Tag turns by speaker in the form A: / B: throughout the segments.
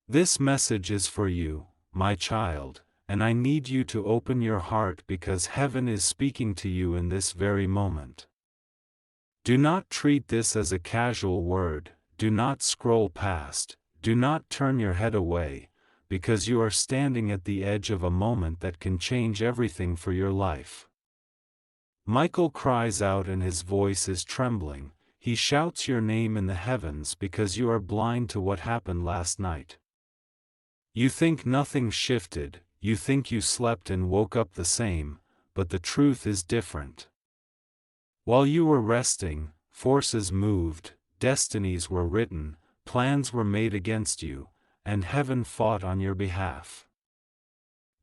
A: This message is for you, my child, and I need you to open your heart because heaven is speaking to you in this very moment. Do not treat this as a casual word, do not scroll past, do not turn your head away, because you are standing at the edge of a moment that can change everything for your life. Michael cries out and his voice is trembling. He shouts your name in the heavens because you are blind to what happened last night. You think nothing shifted, you think you slept and woke up the same, but the truth is different. While you were resting, forces moved, destinies were written, plans were made against you, and heaven fought on your behalf.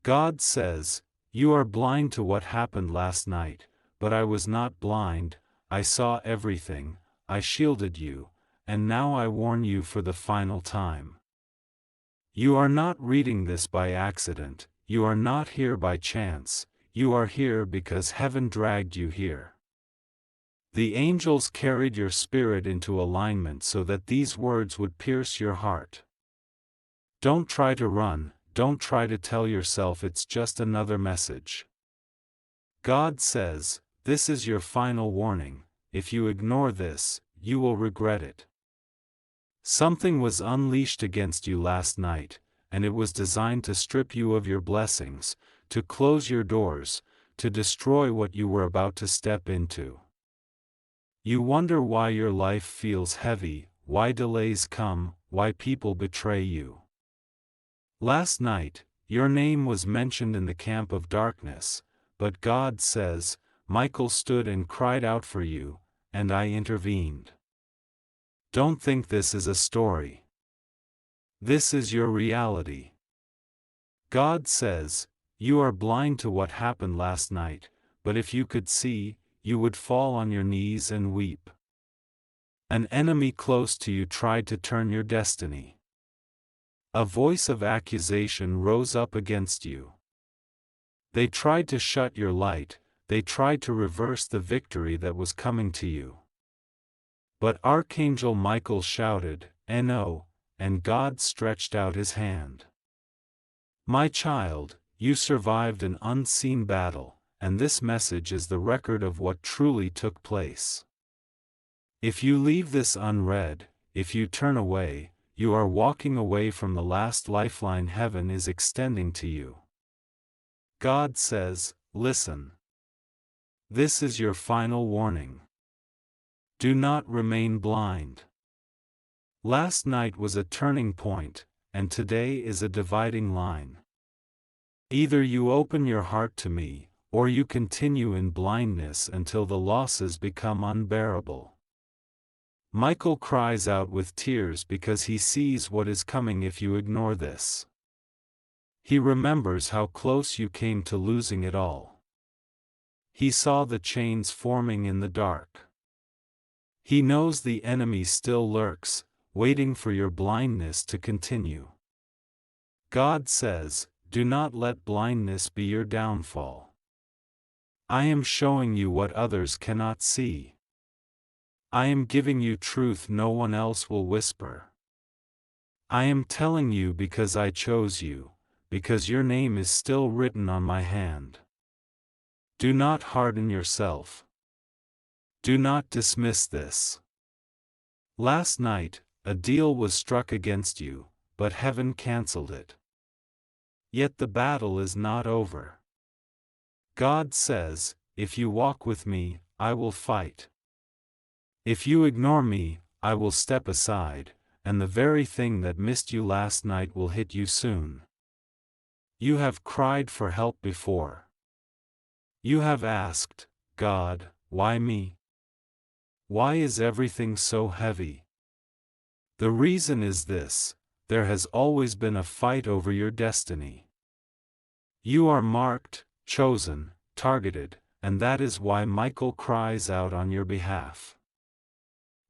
A: God says, "You are blind to what happened last night, but I was not blind, I saw everything, I shielded you, and now I warn you for the final time." You are not reading this by accident, you are not here by chance, you are here because heaven dragged you here. The angels carried your spirit into alignment so that these words would pierce your heart. Don't try to run, don't try to tell yourself it's just another message. God says, this is your final warning, if you ignore this, you will regret it. Something was unleashed against you last night, and it was designed to strip you of your blessings, to close your doors, to destroy what you were about to step into. You wonder why your life feels heavy, why delays come, why people betray you. Last night, your name was mentioned in the camp of darkness, but God says, Michael stood and cried out for you, and I intervened. Don't think this is a story. This is your reality. God says, you are blind to what happened last night, but if you could see, you would fall on your knees and weep. An enemy close to you tried to turn your destiny. A voice of accusation rose up against you. They tried to shut your light, they tried to reverse the victory that was coming to you. But Archangel Michael shouted, "No," and God stretched out his hand. My child, you survived an unseen battle, and this message is the record of what truly took place. If you leave this unread, if you turn away, you are walking away from the last lifeline heaven is extending to you. God says, listen. This is your final warning. Do not remain blind. Last night was a turning point, and today is a dividing line. Either you open your heart to me, or you continue in blindness until the losses become unbearable. Michael cries out with tears because he sees what is coming if you ignore this. He remembers how close you came to losing it all. He saw the chains forming in the dark. He knows the enemy still lurks, waiting for your blindness to continue. God says, do not let blindness be your downfall. I am showing you what others cannot see. I am giving you truth no one else will whisper. I am telling you because I chose you, because your name is still written on my hand. Do not harden yourself. Do not dismiss this. Last night, a deal was struck against you, but heaven cancelled it. Yet the battle is not over. God says, if you walk with me, I will fight. If you ignore me, I will step aside, and the very thing that missed you last night will hit you soon. You have cried for help before. You have asked, God, why me? Why is everything so heavy? The reason is this: there has always been a fight over your destiny. You are marked, chosen, targeted, and that is why Michael cries out on your behalf.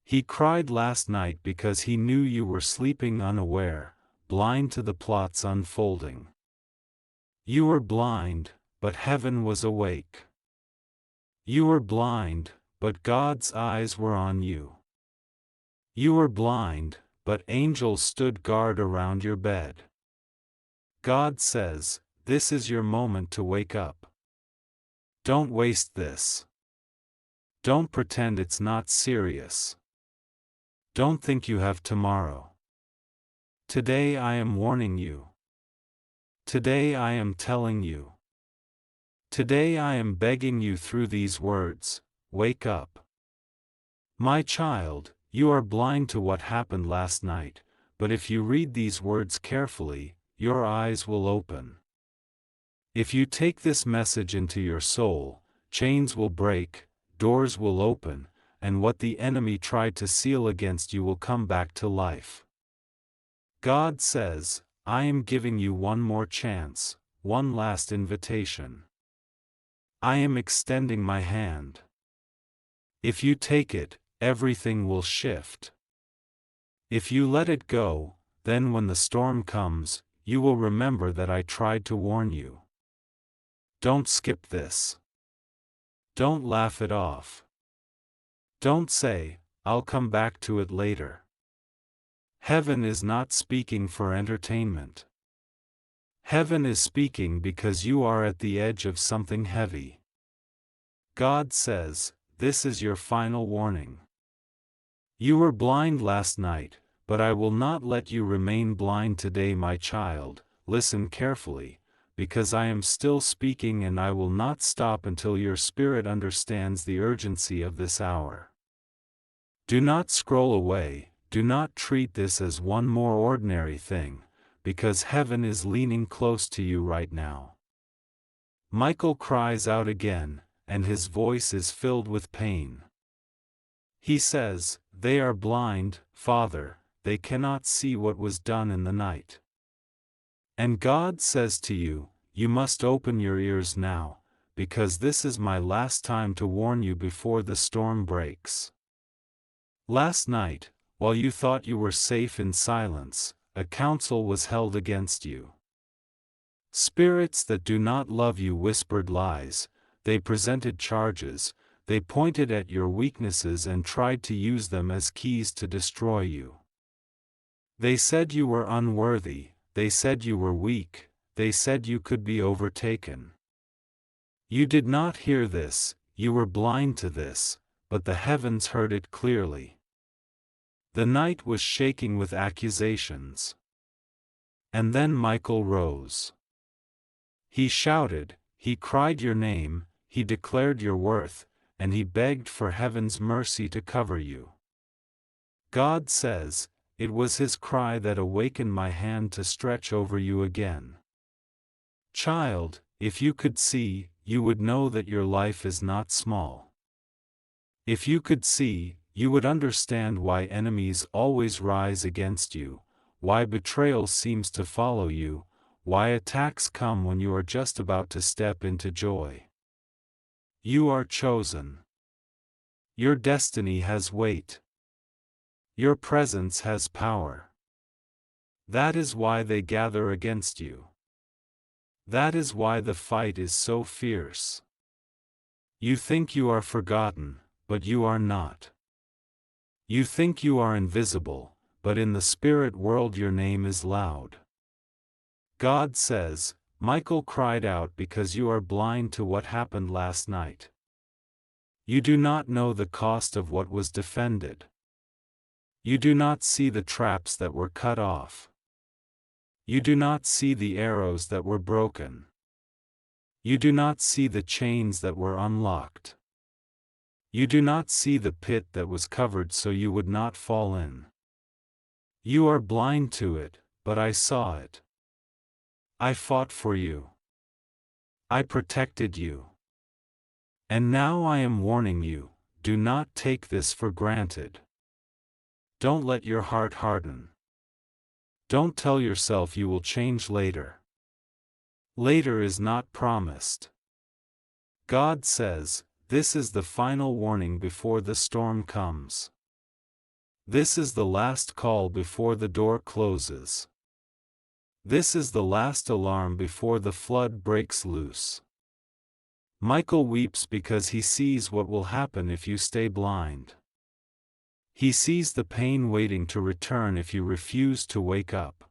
A: He cried last night because he knew you were sleeping unaware, blind to the plots unfolding. You were blind, but heaven was awake. You were blind, but God's eyes were on you. You were blind, but angels stood guard around your bed. God says, this is your moment to wake up. Don't waste this. Don't pretend it's not serious. Don't think you have tomorrow. Today I am warning you. Today I am telling you. Today I am begging you through these words, wake up. My child, you are blind to what happened last night, but if you read these words carefully, your eyes will open. If you take this message into your soul, chains will break, doors will open, and what the enemy tried to seal against you will come back to life. God says, I am giving you one more chance, one last invitation. I am extending my hand. If you take it, everything will shift. If you let it go, then when the storm comes, you will remember that I tried to warn you. Don't skip this. Don't laugh it off. Don't say, I'll come back to it later. Heaven is not speaking for entertainment. Heaven is speaking because you are at the edge of something heavy. God says, this is your final warning. You were blind last night, but I will not let you remain blind today, my child. Listen carefully, because I am still speaking and I will not stop until your spirit understands the urgency of this hour. Do not scroll away, do not treat this as one more ordinary thing, because heaven is leaning close to you right now. Michael cries out again, and his voice is filled with pain. He says, they are blind, Father, they cannot see what was done in the night. And God says to you, you must open your ears now, because this is my last time to warn you before the storm breaks. Last night, while you thought you were safe in silence, a council was held against you. Spirits that do not love you whispered lies, they presented charges, they pointed at your weaknesses and tried to use them as keys to destroy you. They said you were unworthy, they said you were weak, they said you could be overtaken. You did not hear this, you were blind to this, but the heavens heard it clearly. The night was shaking with accusations. And then Michael rose. He shouted, he cried your name, he declared your worth, and he begged for heaven's mercy to cover you. God says, it was his cry that awakened my hand to stretch over you again. Child, if you could see, you would know that your life is not small. If you could see, you would understand why enemies always rise against you, why betrayal seems to follow you, why attacks come when you are just about to step into joy. You are chosen. Your destiny has weight. Your presence has power. That is why they gather against you. That is why the fight is so fierce. You think you are forgotten, but you are not. You think you are invisible, but in the spirit world your name is loud. God says, Michael cried out because you are blind to what happened last night. You do not know the cost of what was defended. You do not see the traps that were cut off. You do not see the arrows that were broken. You do not see the chains that were unlocked. You do not see the pit that was covered so you would not fall in. You are blind to it, but I saw it. I fought for you. I protected you. And now I am warning you, do not take this for granted. Don't let your heart harden. Don't tell yourself you will change later. Later is not promised. God says, this is the final warning before the storm comes. This is the last call before the door closes. This is the last alarm before the flood breaks loose. Michael weeps because he sees what will happen if you stay blind. He sees the pain waiting to return if you refuse to wake up.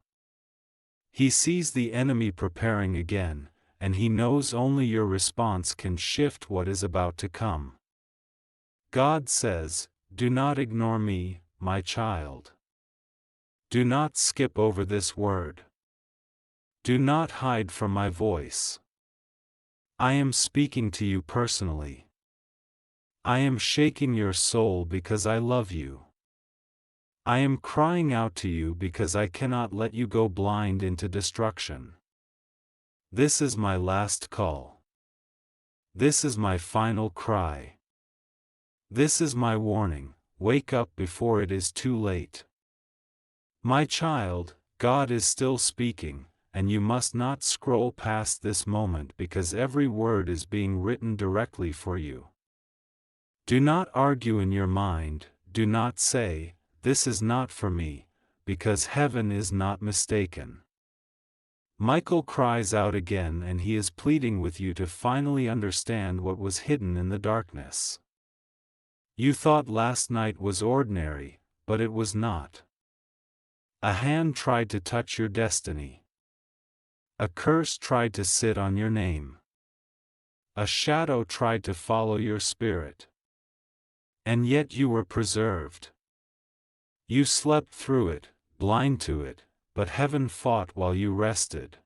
A: He sees the enemy preparing again, and he knows only your response can shift what is about to come. God says, "Do not ignore me, my child. Do not skip over this word. Do not hide from my voice. I am speaking to you personally. I am shaking your soul because I love you. I am crying out to you because I cannot let you go blind into destruction. This is my last call. This is my final cry. This is my warning, wake up before it is too late. My child, God is still speaking, and you must not scroll past this moment because every word is being written directly for you. Do not argue in your mind, do not say, "This is not for me," because heaven is not mistaken. Michael cries out again, and he is pleading with you to finally understand what was hidden in the darkness. You thought last night was ordinary, but it was not. A hand tried to touch your destiny. A curse tried to sit on your name. A shadow tried to follow your spirit. And yet you were preserved. You slept through it, blind to it, but heaven fought while you rested.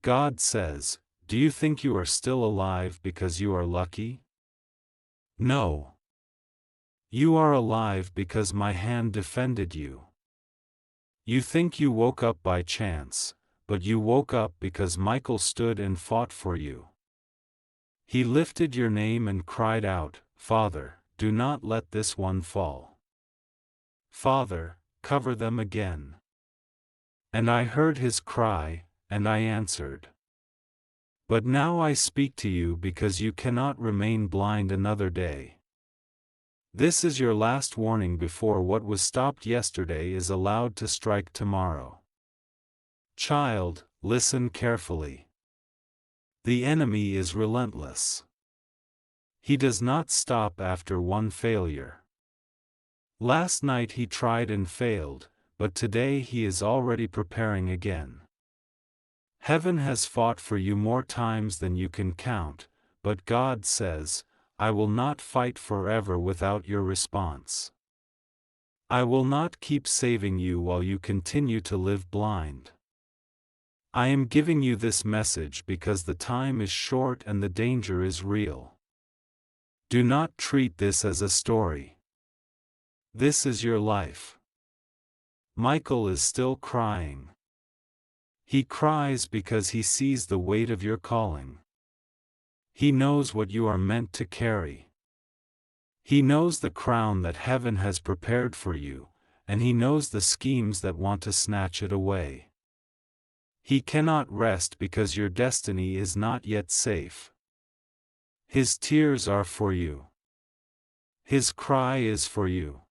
A: God says, "Do you think you are still alive because you are lucky? No. You are alive because my hand defended you. You think you woke up by chance, but you woke up because Michael stood and fought for you. He lifted your name and cried out, 'Father, do not let this one fall. Father, cover them again.' And I heard his cry, and I answered. But now I speak to you because you cannot remain blind another day. This is your last warning before what was stopped yesterday is allowed to strike tomorrow. Child, listen carefully. The enemy is relentless. He does not stop after one failure. Last night he tried and failed, but today he is already preparing again. Heaven has fought for you more times than you can count, but God says, "I will not fight forever without your response. I will not keep saving you while you continue to live blind. I am giving you this message because the time is short and the danger is real. Do not treat this as a story. This is your life." Michael is still crying. He cries because he sees the weight of your calling. He knows what you are meant to carry. He knows the crown that heaven has prepared for you, and he knows the schemes that want to snatch it away. He cannot rest because your destiny is not yet safe. His tears are for you. His cry is for you.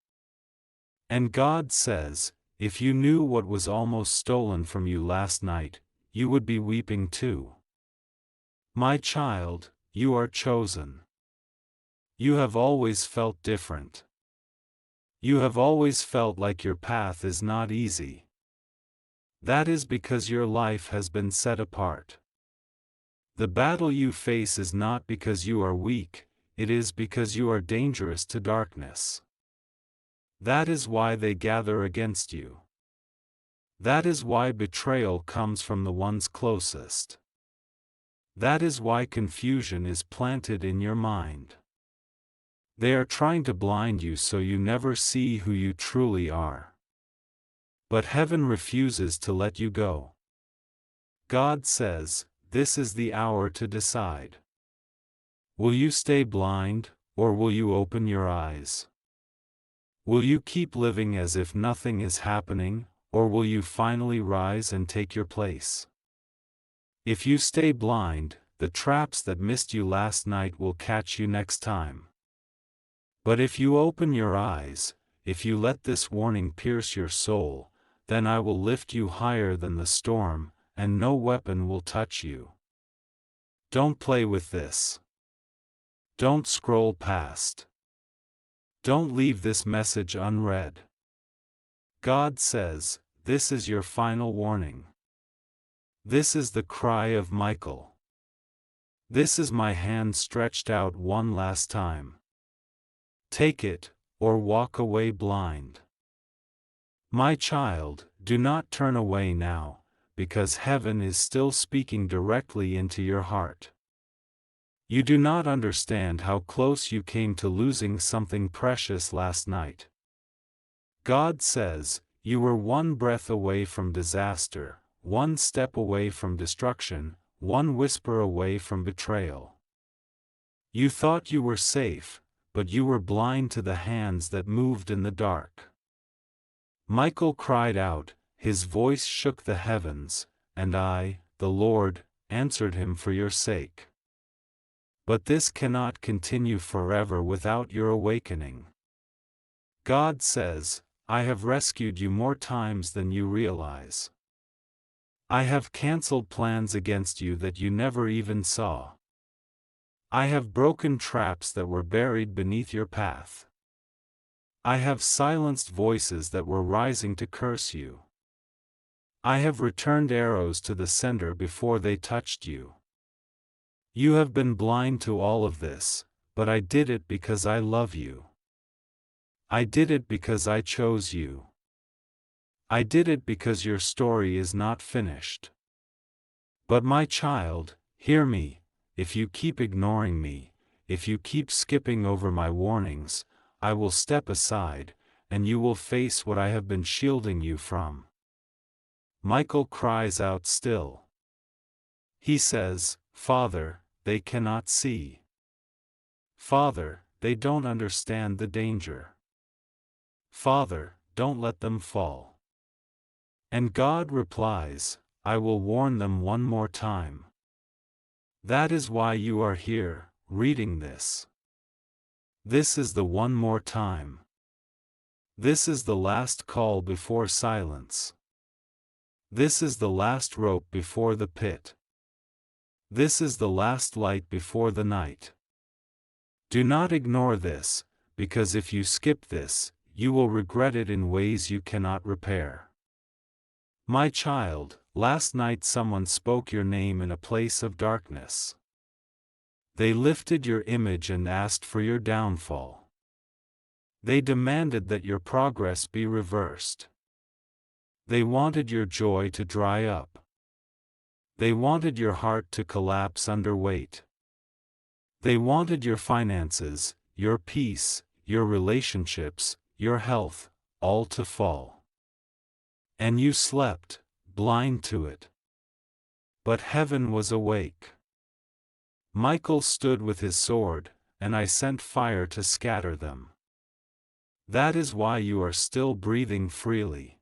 A: And God says, if you knew what was almost stolen from you last night, you would be weeping too. My child, you are chosen. You have always felt different. You have always felt like your path is not easy. That is because your life has been set apart. The battle you face is not because you are weak, it is because you are dangerous to darkness. That is why they gather against you. That is why betrayal comes from the ones closest. That is why confusion is planted in your mind. They are trying to blind you so you never see who you truly are. But heaven refuses to let you go. God says, this is the hour to decide. Will you stay blind, or will you open your eyes? Will you keep living as if nothing is happening, or will you finally rise and take your place? If you stay blind, the traps that missed you last night will catch you next time. But if you open your eyes, if you let this warning pierce your soul, then I will lift you higher than the storm, and no weapon will touch you. Don't play with this. Don't scroll past. Don't leave this message unread. God says, this is your final warning. This is the cry of Michael. This is my hand stretched out one last time. Take it, or walk away blind. My child, do not turn away now, because heaven is still speaking directly into your heart. You do not understand how close you came to losing something precious last night. God says, you were one breath away from disaster, one step away from destruction, one whisper away from betrayal. You thought you were safe, but you were blind to the hands that moved in the dark. Michael cried out, his voice shook the heavens, and I, the Lord, answered him for your sake. But this cannot continue forever without your awakening. God says, I have rescued you more times than you realize. I have canceled plans against you that you never even saw. I have broken traps that were buried beneath your path. I have silenced voices that were rising to curse you. I have returned arrows to the sender before they touched you. You have been blind to all of this, but I did it because I love you. I did it because I chose you. I did it because your story is not finished. But my child, hear me, if you keep ignoring me, if you keep skipping over my warnings, I will step aside, and you will face what I have been shielding you from. Michael cries out still. He says, Father, they cannot see. Father, they don't understand the danger. Father, don't let them fall. And God replies, I will warn them one more time. That is why you are here, reading this. This is the one more time. This is the last call before silence. This is the last rope before the pit. This is the last light before the night. Do not ignore this, because if you skip this, you will regret it in ways you cannot repair. My child, last night someone spoke your name in a place of darkness. They lifted your image and asked for your downfall. They demanded that your progress be reversed. They wanted your joy to dry up. They wanted your heart to collapse under weight. They wanted your finances, your peace, your relationships, your health, all to fall. And you slept, blind to it. But heaven was awake. Michael stood with his sword, and I sent fire to scatter them. That is why you are still breathing freely.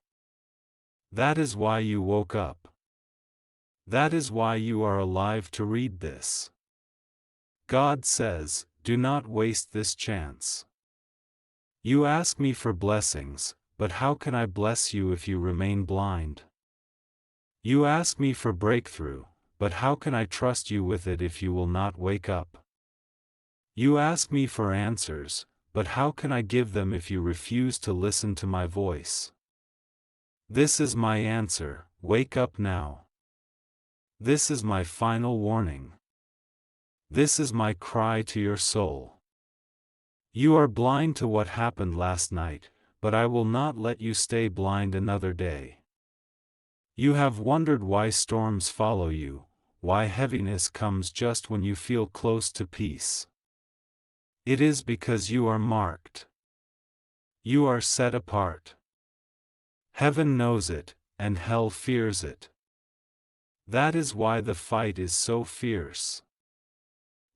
A: That is why you woke up. That is why you are alive to read this. God says, do not waste this chance. You ask me for blessings, but how can I bless you if you remain blind? You ask me for breakthrough, but how can I trust you with it if you will not wake up? You ask me for answers, but how can I give them if you refuse to listen to my voice? This is my answer, wake up now. This is my final warning. This is my cry to your soul. You are blind to what happened last night, but I will not let you stay blind another day. You have wondered why storms follow you, why heaviness comes just when you feel close to peace. It is because you are marked. You are set apart. Heaven knows it, and hell fears it. That is why the fight is so fierce.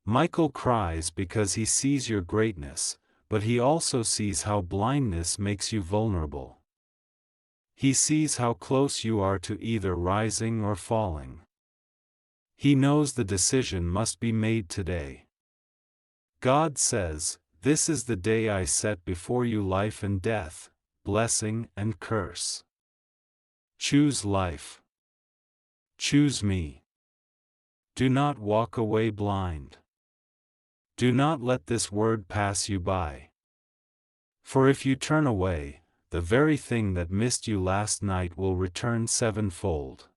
A: Michael cries because he sees your greatness, but he also sees how blindness makes you vulnerable. He sees how close you are to either rising or falling. He knows the decision must be made today. God says, this is the day I set before you, life and death, blessing and curse. Choose life. Choose me. Do not walk away blind. Do not let this word pass you by. For if you turn away, the very thing that missed you last night will return sevenfold.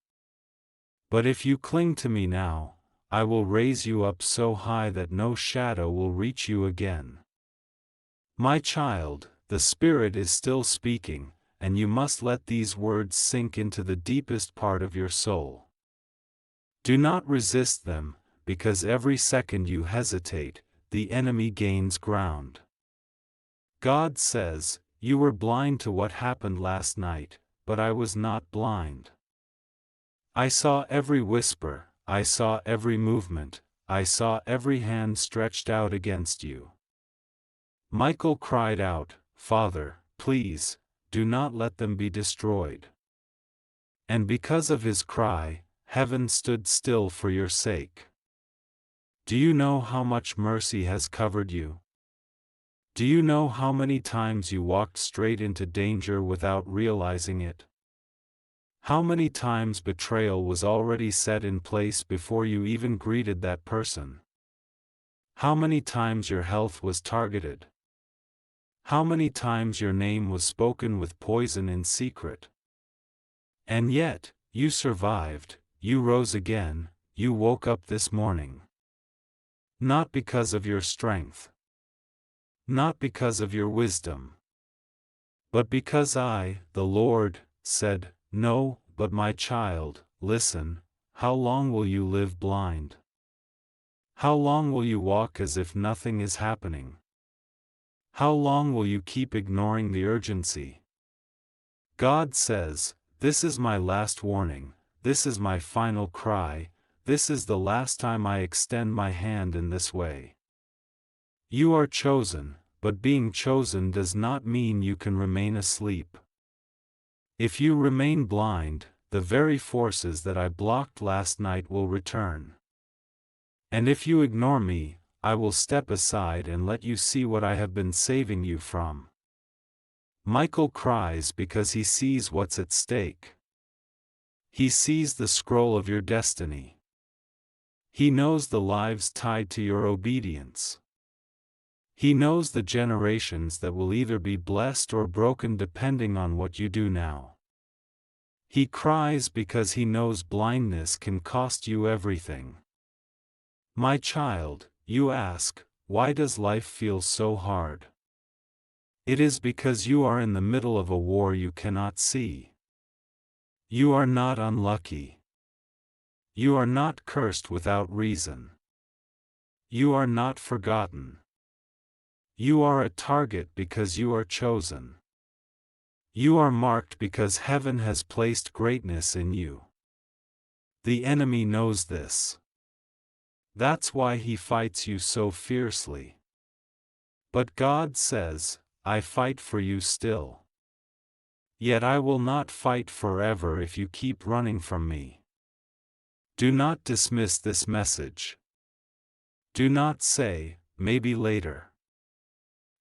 A: But if you cling to me now, I will raise you up so high that no shadow will reach you again. My child, the Spirit is still speaking, and you must let these words sink into the deepest part of your soul. Do not resist them, because every second you hesitate, the enemy gains ground. God says, "You were blind to what happened last night, but I was not blind. I saw every whisper, I saw every movement, I saw every hand stretched out against you." Michael cried out, "Father, please, do not let them be destroyed." And because of his cry, heaven stood still for your sake. Do you know how much mercy has covered you? Do you know how many times you walked straight into danger without realizing it? How many times betrayal was already set in place before you even greeted that person? How many times your health was targeted? How many times your name was spoken with poison in secret? And yet, you survived, you rose again, you woke up this morning. Not because of your strength. Not because of your wisdom. But because I, the Lord, said, "No, but my child, listen, how long will you live blind? How long will you walk as if nothing is happening? How long will you keep ignoring the urgency?" God says, "This is my last warning, this is my final cry, this is the last time I extend my hand in this way. You are chosen, but being chosen does not mean you can remain asleep. If you remain blind, the very forces that I blocked last night will return. And if you ignore me, I will step aside and let you see what I have been saving you from." Michael cries because he sees what's at stake. He sees the scroll of your destiny. He knows the lives tied to your obedience. He knows the generations that will either be blessed or broken depending on what you do now. He cries because he knows blindness can cost you everything. My child, you ask, why does life feel so hard? It is because you are in the middle of a war you cannot see. You are not unlucky. You are not cursed without reason. You are not forgotten. You are a target because you are chosen. You are marked because heaven has placed greatness in you. The enemy knows this. That's why he fights you so fiercely. But God says, "I fight for you still. Yet I will not fight forever if you keep running from me." Do not dismiss this message. Do not say, "Maybe later."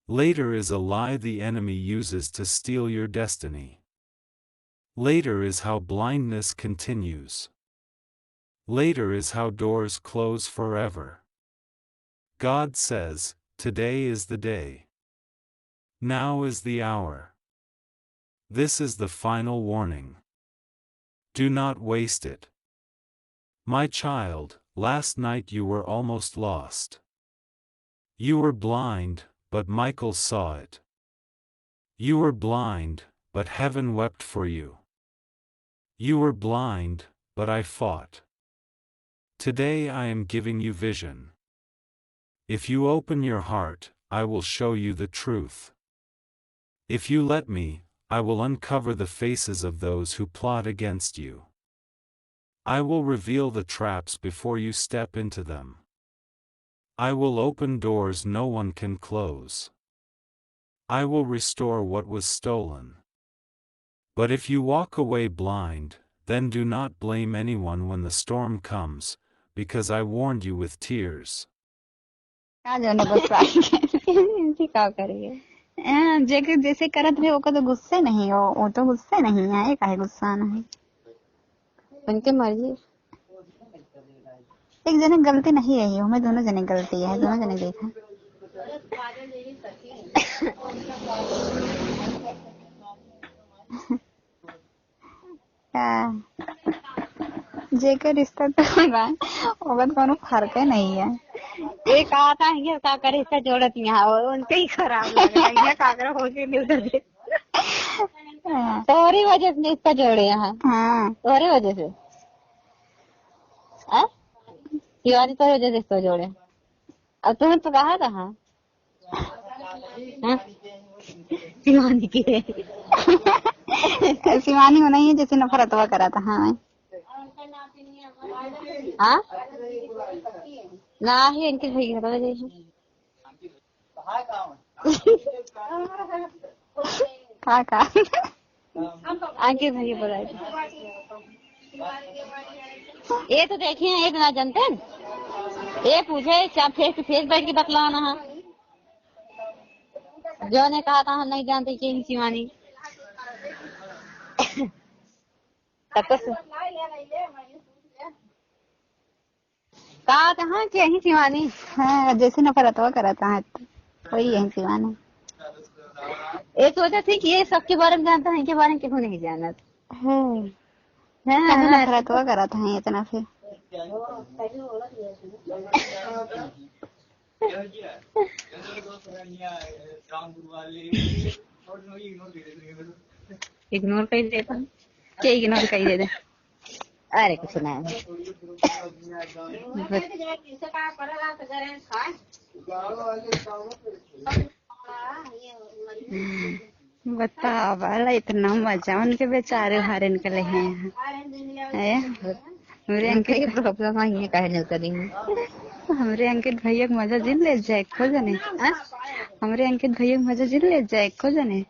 A: Later is a lie the enemy uses to steal your destiny. Later is how blindness continues. Later is how doors close forever. God says, "Today is the day. Now is the hour. This is the final warning. Do not waste it." My child, last night you were almost lost. You were blind, but Michael saw it. You were blind, but heaven wept for you. You were blind, but I fought. Today I am giving you vision. If you open your heart, I will show you the truth. If you let me, I will uncover the faces of those who plot against you. I will reveal the traps before you step into them. I will open doors no one can close. I will restore what was stolen. But if you walk away blind, then do not blame anyone when the storm comes, because I warned you with tears.
B: आ जाओ ना गुस्सा ऐसे क्या करेंगे जेके जैसे करत रहे ओकर तो गुस्से नहीं हो वो तो गुस्से नहीं है काहे गुस्सा नहीं उनके मर्जी एक जने गलती नहीं रही हो मैं दोनों जने गलती है दोनों जने देखा जेकर रिश्ता तो रहा होगा तो कोनो फर्क है नहीं है। एक आता है ये का करे रिश्ता जोड़त यहाँ और उनके ही खराब लग रहा है, ये काकर हो के नहीं उधर से तोरी वजह से इसका जोड़े यहाँ। हाँ तोरी वजह से शिवानी तोरी वजह से इसको जोड़े। अब तुम्हें तो कहा था हाँ शिवानी की शिवानी होना ही है जैसे नफरत हुआ करा था। हाँ हाँ ना ही इनके भाई घर वाले का अंकित भाई बोला ये तो देखिए एक ना जानते ये पूछे क्या फेस टू फेस बैठ के बतलाना है जो ने कहा था हम नहीं जानते कि शिवानी तब तो कहा था हाँ कि यही शिवानी हाँ जैसे नफरत हुआ कराता है वही यही शिवानी। ये सोचा थी कि ये सबके बारे में जानता है इनके बारे में क्यों नहीं जानत नफरत हुआ कराता है इतना फिर इग्नोर कर देता क्या इग्नोर कर देते अरे कुछ ना बताओ वाला इतना मजा उनके बेचारे हारे निकले हैं मेरे अंकित प्रॉब्लम है कहने उतरेंगे हमरे अंकित भैया मजा जिन ले जाए खो जाने हमरे अंकित भैया मजा जिन ले जाए खो जाने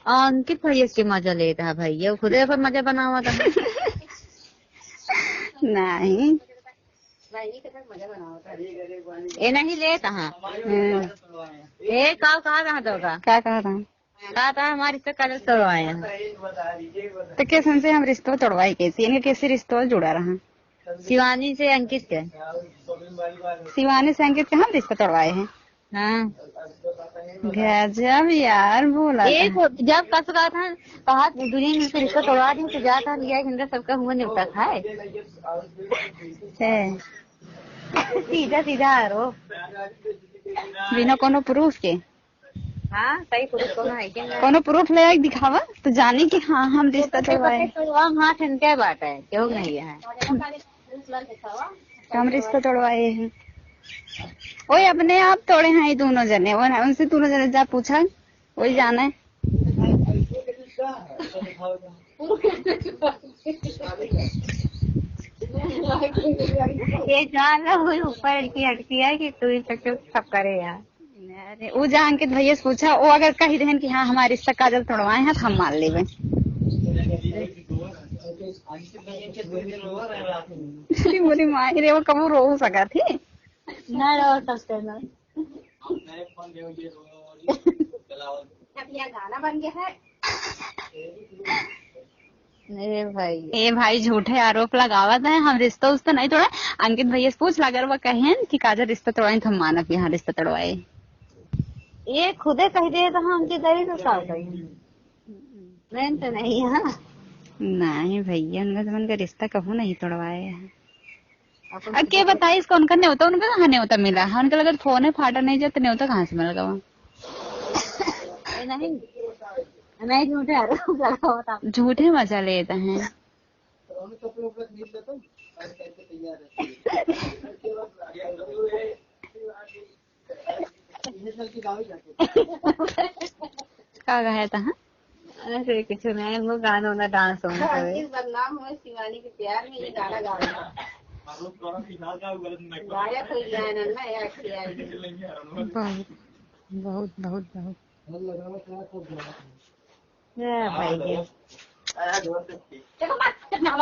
B: अंकित भैया के मजा लेता है भैया खुद पर मजा बना हुआ था नहीं ये नहीं लेता हाँ ये कहा था क्या कहा था हमारे रिश्ते कल तोड़वाए हैं तो कैसे से हम रिश्तों तोड़वाए कैसे इनके कैसे रिश्तों जुड़ा रहा शिवानी से अंकित के शिवानी से अंकित के हम रिश्ते तोड़वाए हैं। हाँ गजब यार बोला एक जब कस कहा था कहा दुनिया में रिश्ता तोड़वा दी तो जाता लिया हिंदा सबका हुआ निपटा था सीधा सीधा आरो बिना कोनो प्रूफ के हाँ सही प्रूफ कोनो है क्या कोनो प्रूफ ले दिखावा तो जाने कि हाँ हम रिश्ता तोड़वाए हाँ ठंडे बात है क्यों नहीं है हम रिश्ता तोड़वाए हैं वही अपने आप तोड़े हैं ये दोनों जने वो उनसे दोनों जने जा पूछा वही जाना है ये जान वही ऊपर लड़की हटती है कि तू सब करे यार अरे वो जान के भैया से पूछा वो अगर कही देन कि हाँ हमारे रिश्ता काजल तोड़वाए हैं तो हम मान लेवे मेरी माँ रे वो कबू रो सका थी ना रो सकते ना गाना बन गया है ए भाई झूठे आरोप लगावत है हम रिश्ता उस्ता नहीं तोड़ा अंकित भैया से पूछ अगर वो कहें कि काजल रिश्ता तोड़वाए तो हम मानब यहाँ रिश्ता तोड़वाए ये खुदे कह दे तो हम अंकित दे तो क्या कहें मैं तो नहीं है नहीं भैया उनका तो उनका रिश्ता कभी नहीं तोड़वाए हैं अब क्या बताइए इसको उनका न्योता उनका कहाँ न्योता मिला है उनका अगर फोन है फाटा नहीं जाता न्योता कहाँ से मिलेगा वहाँ नहीं झूठे आरोप झूठे मजा लेते हैं क्या कहा था अरे कुछ नहीं वो गाना होना डांस होना बदनाम हुआ शिवानी के प्यार में ये गाना गाना बहुत बहुत बहुत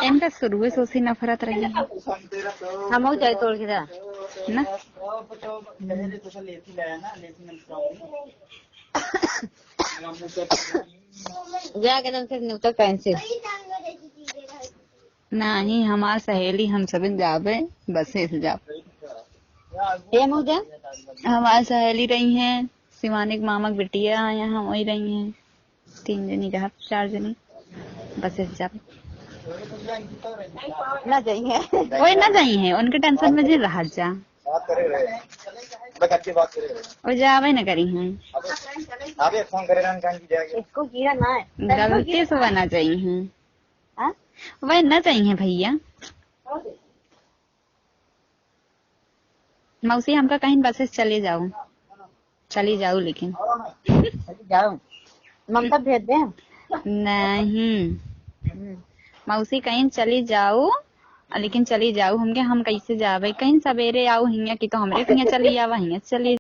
B: इनका शुरू से उसी नफरत रही है हम जाए तोड़ के ना जाके तुम से न्यूता कैंसिल नहीं हमार सहेली हम सब जावे बस से जाओ ये मुझे हमारी सहेली रही हैं, शिवानिक मामक बिटिया आया हम वही रही हैं, 3 जनी रहा 4 जनी बस जा ना जाइए वही ना जाइए उनके टेंशन में जी रह जा और जावे न करी हैं इसको कीड़ा ना है गलती से बना चाहिए वही ना चाहिए भैया मौसी हमका कहीं बस चले जाओ चली जाओ लेकिन जाओ ममता भेज दे नहीं मौसी कहीं चली जाओ लेकिन चली जाओ हम कैसे जावे कहीं सवेरे आओ हिंया की तो हमरे हिंया चली आवा हिंया चली